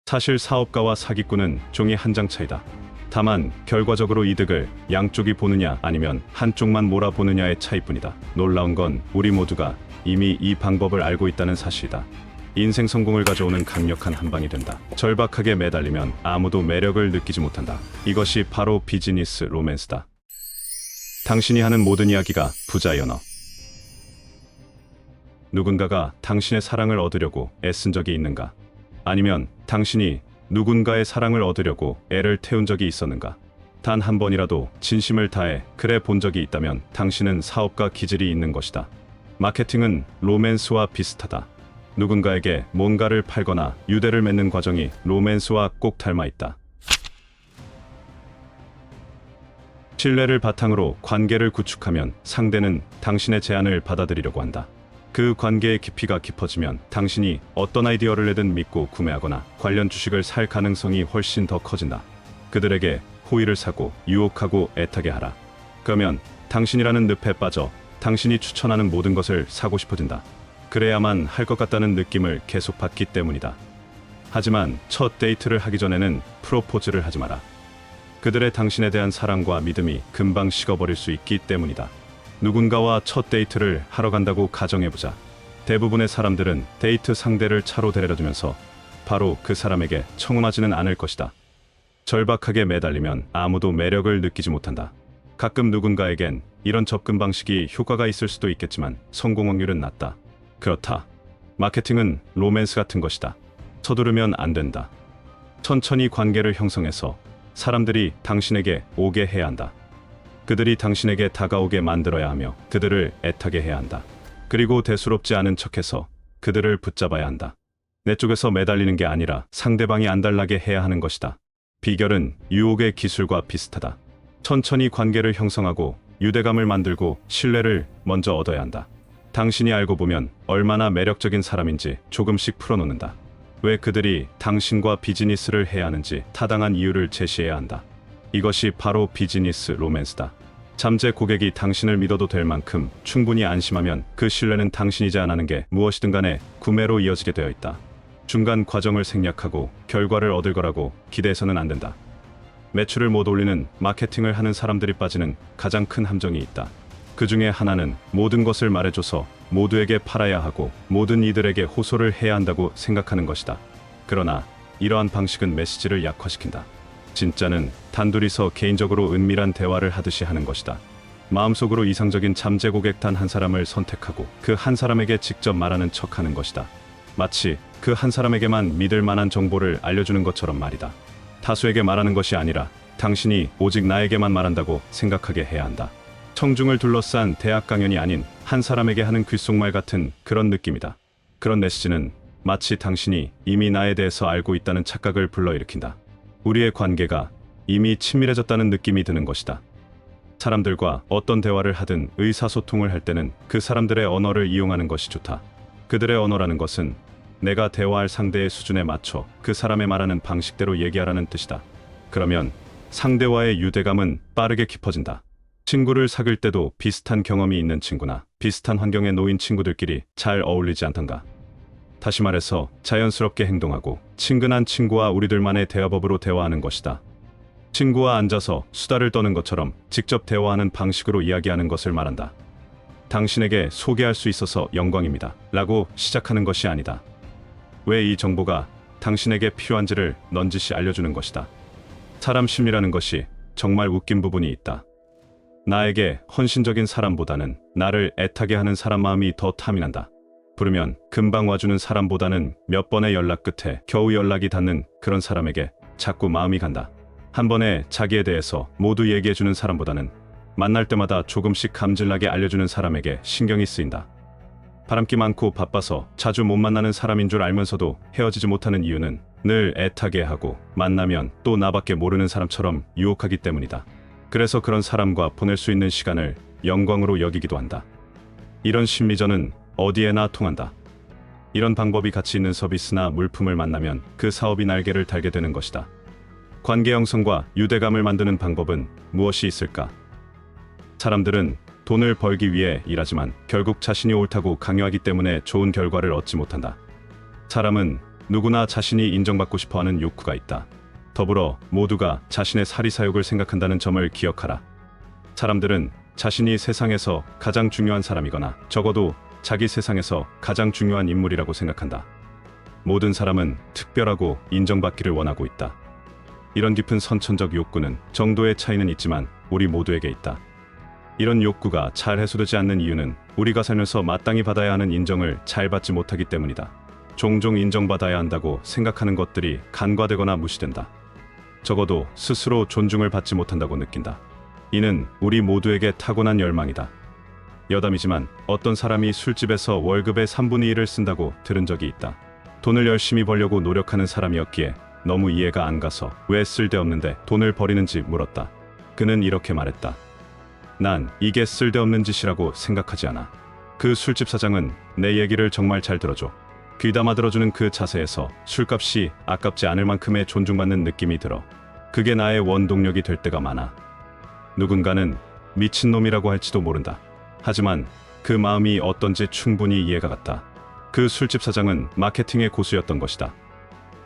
사실 사업가와 사기꾼은 종이 한 장 차이다. 다만 결과적으로 이득을 양쪽이 보느냐 아니면 한쪽만 몰아보느냐의 차이뿐이다. 놀라운 건 우리 모두가 이미 이 방법을 알고 있다는 사실이다. 인생 성공을 가져오는 강력한 한방이 된다. 절박하게 매달리면 아무도 매력을 느끼지 못한다. 이것이 바로 비즈니스 로맨스다. 당신이 하는 모든 이야기가 부자 연어. 누군가가 당신의 사랑을 얻으려고 애쓴 적이 있는가? 아니면 당신이 누군가의 사랑을 얻으려고 애를 태운 적이 있었는가? 단 한 번이라도 진심을 다해 그래 본 적이 있다면 당신은 사업가 기질이 있는 것이다. 마케팅은 로맨스와 비슷하다. 누군가에게 뭔가를 팔거나 유대를 맺는 과정이 로맨스와 꼭 닮아 있다. 신뢰를 바탕으로 관계를 구축하면 상대는 당신의 제안을 받아들이려고 한다. 그 관계의 깊이가 깊어지면 당신이 어떤 아이디어를 내든 믿고 구매하거나 관련 주식을 살 가능성이 훨씬 더 커진다. 그들에게 호의를 사고 유혹하고 애타게 하라. 그러면 당신이라는 늪에 빠져 당신이 추천하는 모든 것을 사고 싶어진다. 그래야만 할 것 같다는 느낌을 계속 받기 때문이다. 하지만 첫 데이트를 하기 전에는 프로포즈를 하지 마라. 그들의 당신에 대한 사랑과 믿음이 금방 식어버릴 수 있기 때문이다. 누군가와 첫 데이트를 하러 간다고 가정해보자. 대부분의 사람들은 데이트 상대를 차로 데려다주면서 바로 그 사람에게 청혼하지는 않을 것이다. 절박하게 매달리면 아무도 매력을 느끼지 못한다. 가끔 누군가에겐 이런 접근 방식이 효과가 있을 수도 있겠지만 성공 확률은 낮다. 그렇다. 마케팅은 로맨스 같은 것이다. 서두르면 안 된다. 천천히 관계를 형성해서 사람들이 당신에게 오게 해야 한다. 그들이 당신에게 다가오게 만들어야 하며 그들을 애타게 해야 한다. 그리고 대수롭지 않은 척해서 그들을 붙잡아야 한다. 내 쪽에서 매달리는 게 아니라 상대방이 안달나게 해야 하는 것이다. 비결은 유혹의 기술과 비슷하다. 천천히 관계를 형성하고 유대감을 만들고 신뢰를 먼저 얻어야 한다. 당신이 알고 보면 얼마나 매력적인 사람인지 조금씩 풀어놓는다. 왜 그들이 당신과 비즈니스를 해야 하는지 타당한 이유를 제시해야 한다. 이것이 바로 비즈니스 로맨스다. 잠재 고객이 당신을 믿어도 될 만큼 충분히 안심하면 그 신뢰는 당신이지 않는 게 무엇이든 간에 구매로 이어지게 되어 있다. 중간 과정을 생략하고 결과를 얻을 거라고 기대해서는 안 된다. 매출을 못 올리는 마케팅을 하는 사람들이 빠지는 가장 큰 함정이 있다. 그 중에 하나는 모든 것을 말해줘서 모두에게 팔아야 하고 모든 이들에게 호소를 해야 한다고 생각하는 것이다. 그러나 이러한 방식은 메시지를 약화시킨다. 진짜는 단둘이서 개인적으로 은밀한 대화를 하듯이 하는 것이다. 마음속으로 이상적인 잠재 고객 단 한 사람을 선택하고 그 한 사람에게 직접 말하는 척하는 것이다. 마치 그 한 사람에게만 믿을 만한 정보를 알려주는 것처럼 말이다. 다수에게 말하는 것이 아니라 당신이 오직 나에게만 말한다고 생각하게 해야 한다. 청중을 둘러싼 대학 강연이 아닌 한 사람에게 하는 귓속말 같은 그런 느낌이다. 그런 메시지는 마치 당신이 이미 나에 대해서 알고 있다는 착각을 불러일으킨다. 우리의 관계가 이미 친밀해졌다는 느낌이 드는 것이다. 사람들과 어떤 대화를 하든 의사소통을 할 때는 그 사람들의 언어를 이용하는 것이 좋다. 그들의 언어라는 것은 내가 대화할 상대의 수준에 맞춰 그 사람의 말하는 방식대로 얘기하라는 뜻이다. 그러면 상대와의 유대감은 빠르게 깊어진다. 친구를 사귈 때도 비슷한 경험이 있는 친구나 비슷한 환경에 놓인 친구들끼리 잘 어울리지 않던가. 다시 말해서 자연스럽게 행동하고 친근한 친구와 우리들만의 대화법으로 대화하는 것이다. 친구와 앉아서 수다를 떠는 것처럼 직접 대화하는 방식으로 이야기하는 것을 말한다. 당신에게 소개할 수 있어서 영광입니다. 라고 시작하는 것이 아니다. 왜 이 정보가 당신에게 필요한지를 넌지시 알려주는 것이다. 사람 심리라는 것이 정말 웃긴 부분이 있다. 나에게 헌신적인 사람보다는 나를 애타게 하는 사람 마음이 더 탐이 난다. 부르면 금방 와주는 사람보다는 몇 번의 연락 끝에 겨우 연락이 닿는 그런 사람에게 자꾸 마음이 간다. 한 번에 자기에 대해서 모두 얘기해주는 사람보다는 만날 때마다 조금씩 감질나게 알려주는 사람에게 신경이 쓰인다. 바람기 많고 바빠서 자주 못 만나는 사람인 줄 알면서도 헤어지지 못하는 이유는 늘 애타게 하고 만나면 또 나밖에 모르는 사람처럼 유혹하기 때문이다. 그래서 그런 사람과 보낼 수 있는 시간을 영광으로 여기기도 한다. 이런 심리전은 어디에나 통한다. 이런 방법이 가치 있는 서비스나 물품을 만나면 그 사업이 날개를 달게 되는 것이다. 관계 형성과 유대감을 만드는 방법은 무엇이 있을까? 사람들은 돈을 벌기 위해 일하지만 결국 자신이 옳다고 강요하기 때문에 좋은 결과를 얻지 못한다. 사람은 누구나 자신이 인정받고 싶어하는 욕구가 있다. 더불어 모두가 자신의 사리사욕을 생각한다는 점을 기억하라. 사람들은 자신이 세상에서 가장 중요한 사람이거나 적어도 자기 세상에서 가장 중요한 인물이라고 생각한다. 모든 사람은 특별하고 인정받기를 원하고 있다. 이런 깊은 선천적 욕구는 정도의 차이는 있지만 우리 모두에게 있다. 이런 욕구가 잘 해소되지 않는 이유는 우리가 살면서 마땅히 받아야 하는 인정을 잘 받지 못하기 때문이다. 종종 인정받아야 한다고 생각하는 것들이 간과되거나 무시된다. 적어도 스스로 존중을 받지 못한다고 느낀다. 이는 우리 모두에게 타고난 열망이다. 여담이지만 어떤 사람이 술집에서 월급의 3분의 1을 쓴다고 들은 적이 있다. 돈을 열심히 벌려고 노력하는 사람이었기에 너무 이해가 안 가서 왜 쓸데없는데 돈을 버리는지 물었다. 그는 이렇게 말했다. 난 이게 쓸데없는 짓이라고 생각하지 않아. 그 술집 사장은 내 얘기를 정말 잘 들어줘. 귀담아 들어주는 그 자세에서 술값이 아깝지 않을 만큼의 존중받는 느낌이 들어. 그게 나의 원동력이 될 때가 많아. 누군가는 미친놈이라고 할지도 모른다. 하지만 그 마음이 어떤지 충분히 이해가 갔다. 그 술집 사장은 마케팅의 고수였던 것이다.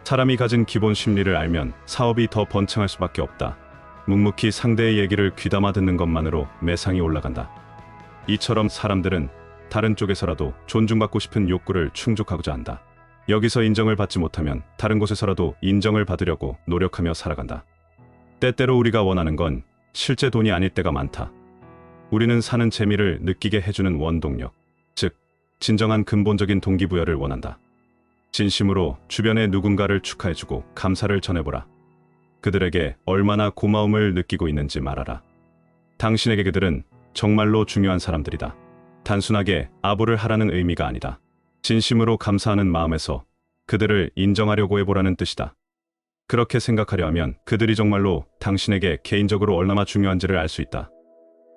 사람이 가진 기본 심리를 알면 사업이 더 번창할 수밖에 없다. 묵묵히 상대의 얘기를 귀담아 듣는 것만으로 매상이 올라간다. 이처럼 사람들은 다른 쪽에서라도 존중받고 싶은 욕구를 충족하고자 한다. 여기서 인정을 받지 못하면 다른 곳에서라도 인정을 받으려고 노력하며 살아간다. 때때로 우리가 원하는 건 실제 돈이 아닐 때가 많다. 우리는 사는 재미를 느끼게 해주는 원동력, 즉 진정한 근본적인 동기부여를 원한다. 진심으로 주변의 누군가를 축하해주고 감사를 전해보라. 그들에게 얼마나 고마움을 느끼고 있는지 말하라. 당신에게 그들은 정말로 중요한 사람들이다. 단순하게 아부를 하라는 의미가 아니다. 진심으로 감사하는 마음에서 그들을 인정하려고 해보라는 뜻이다. 그렇게 생각하려 하면 그들이 정말로 당신에게 개인적으로 얼마나 중요한지를 알 수 있다.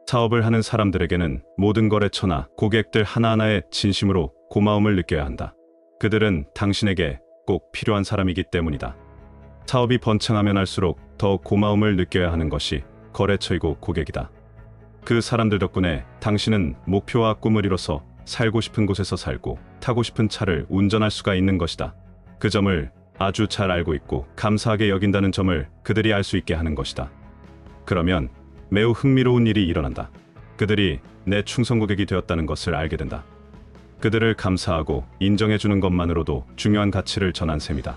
사업을 하는 사람들에게는 모든 거래처나 고객들 하나하나에 진심으로 고마움을 느껴야 한다. 그들은 당신에게 꼭 필요한 사람이기 때문이다. 사업이 번창하면 할수록 더 고마움을 느껴야 하는 것이 거래처이고 고객이다. 그 사람들 덕분에 당신은 목표와 꿈을 이뤄서 살고 싶은 곳에서 살고 타고 싶은 차를 운전할 수가 있는 것이다. 그 점을 아주 잘 알고 있고 감사하게 여긴다는 점을 그들이 알 수 있게 하는 것이다. 그러면 매우 흥미로운 일이 일어난다. 그들이 내 충성 고객이 되었다는 것을 알게 된다. 그들을 감사하고 인정해주는 것만으로도 중요한 가치를 전한 셈이다.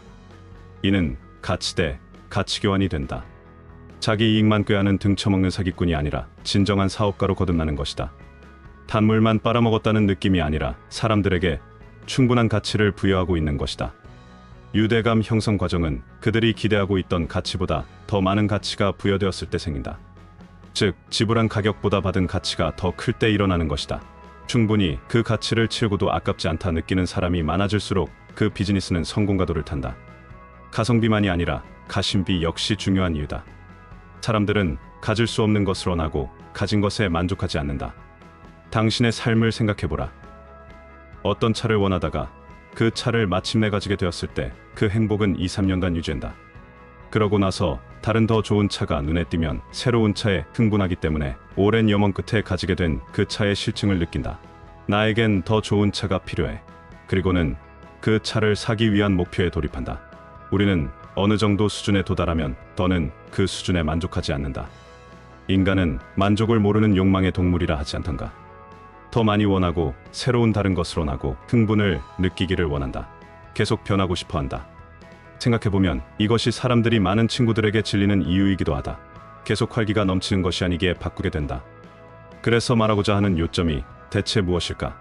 이는 가치 대 가치 교환이 된다. 자기 이익만 꾀하는 등쳐먹는 사기꾼이 아니라 진정한 사업가로 거듭나는 것이다. 단물만 빨아먹었다는 느낌이 아니라 사람들에게 충분한 가치를 부여하고 있는 것이다. 유대감 형성 과정은 그들이 기대하고 있던 가치보다 더 많은 가치가 부여되었을 때 생긴다. 즉, 지불한 가격보다 받은 가치가 더 클 때 일어나는 것이다. 충분히 그 가치를 치르고도 아깝지 않다 느끼는 사람이 많아질수록 그 비즈니스는 성공가도를 탄다. 가성비만이 아니라 가심비 역시 중요한 이유다. 사람들은 가질 수 없는 것을 원하고 가진 것에 만족하지 않는다. 당신의 삶을 생각해보라. 어떤 차를 원하다가 그 차를 마침내 가지게 되었을 때 그 행복은 2, 3년간 유지된다. 그러고 나서 다른 더 좋은 차가 눈에 띄면 새로운 차에 흥분하기 때문에 오랜 염원 끝에 가지게 된 그 차의 실증을 느낀다. 나에겐 더 좋은 차가 필요해. 그리고는 그 차를 사기 위한 목표에 돌입한다. 우리는 어느 정도 수준에 도달하면 더는 그 수준에 만족하지 않는다. 인간은 만족을 모르는 욕망의 동물이라 하지 않던가. 더 많이 원하고 새로운 다른 것을 원하고 흥분을 느끼기를 원한다. 계속 변하고 싶어한다. 생각해보면 이것이 사람들이 많은 친구들에게 질리는 이유이기도 하다. 계속 활기가 넘치는 것이 아니기에 바꾸게 된다. 그래서 말하고자 하는 요점이 대체 무엇일까?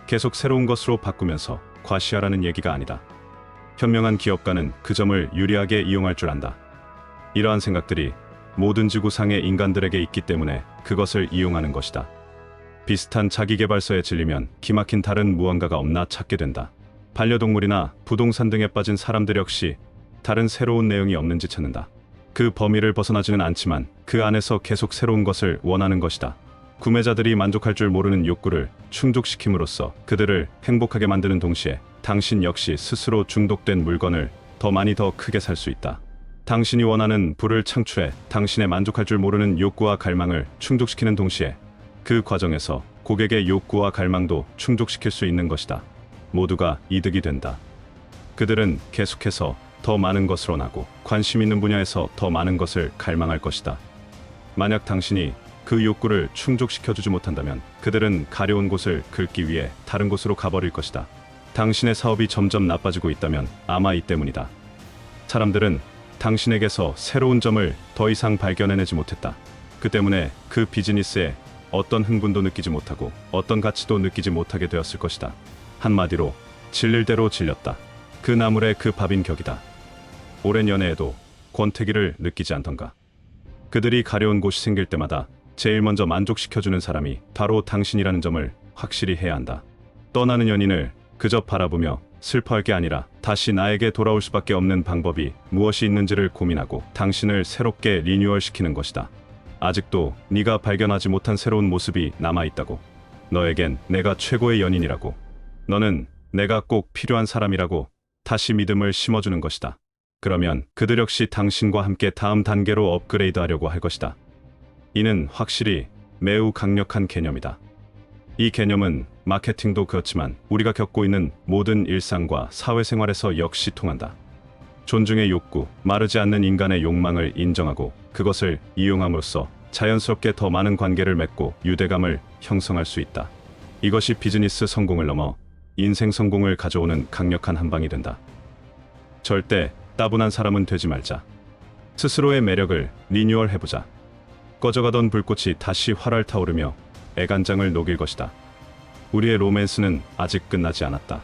계속 새로운 것으로 바꾸면서 과시하라는 얘기가 아니다. 현명한 기업가는 그 점을 유리하게 이용할 줄 안다. 이러한 생각들이 모든 지구상의 인간들에게 있기 때문에 그것을 이용하는 것이다. 비슷한 자기계발서에 질리면 기막힌 다른 무언가가 없나 찾게 된다. 반려동물이나 부동산 등에 빠진 사람들 역시 다른 새로운 내용이 없는지 찾는다. 그 범위를 벗어나지는 않지만 그 안에서 계속 새로운 것을 원하는 것이다. 구매자들이 만족할 줄 모르는 욕구를 충족시킴으로써 그들을 행복하게 만드는 동시에 당신 역시 스스로 중독된 물건을 더 많이 더 크게 살 수 있다. 당신이 원하는 부를 창출해 당신의 만족할 줄 모르는 욕구와 갈망을 충족시키는 동시에 그 과정에서 고객의 욕구와 갈망도 충족시킬 수 있는 것이다. 모두가 이득이 된다. 그들은 계속해서 더 많은 것을 원하고 관심 있는 분야에서 더 많은 것을 갈망할 것이다. 만약 당신이 그 욕구를 충족시켜주지 못한다면 그들은 가려운 곳을 긁기 위해 다른 곳으로 가버릴 것이다. 당신의 사업이 점점 나빠지고 있다면 아마 이 때문이다. 사람들은 당신에게서 새로운 점을 더 이상 발견해내지 못했다. 그 때문에 그 비즈니스에 어떤 흥분도 느끼지 못하고 어떤 가치도 느끼지 못하게 되었을 것이다. 한마디로 질릴 대로 질렸다. 그 나물의 그 밥인 격이다. 오랜 연애에도 권태기를 느끼지 않던가. 그들이 가려운 곳이 생길 때마다 제일 먼저 만족시켜주는 사람이 바로 당신이라는 점을 확실히 해야 한다. 떠나는 연인을 그저 바라보며 슬퍼할 게 아니라 다시 나에게 돌아올 수밖에 없는 방법이 무엇이 있는지를 고민하고 당신을 새롭게 리뉴얼시키는 것이다. 아직도 네가 발견하지 못한 새로운 모습이 남아있다고. 너에겐 내가 최고의 연인이라고. 너는 내가 꼭 필요한 사람이라고 다시 믿음을 심어주는 것이다. 그러면 그들 역시 당신과 함께 다음 단계로 업그레이드하려고 할 것이다. 이는 확실히 매우 강력한 개념이다. 이 개념은 마케팅도 그렇지만 우리가 겪고 있는 모든 일상과 사회생활에서 역시 통한다. 존중의 욕구, 마르지 않는 인간의 욕망을 인정하고 그것을 이용함으로써 자연스럽게 더 많은 관계를 맺고 유대감을 형성할 수 있다. 이것이 비즈니스 성공을 넘어 인생 성공을 가져오는 강력한 한방이 된다. 절대 따분한 사람은 되지 말자. 스스로의 매력을 리뉴얼해보자. 꺼져가던 불꽃이 다시 활활 타오르며 애간장을 녹일 것이다. 우리의 로맨스는 아직 끝나지 않았다.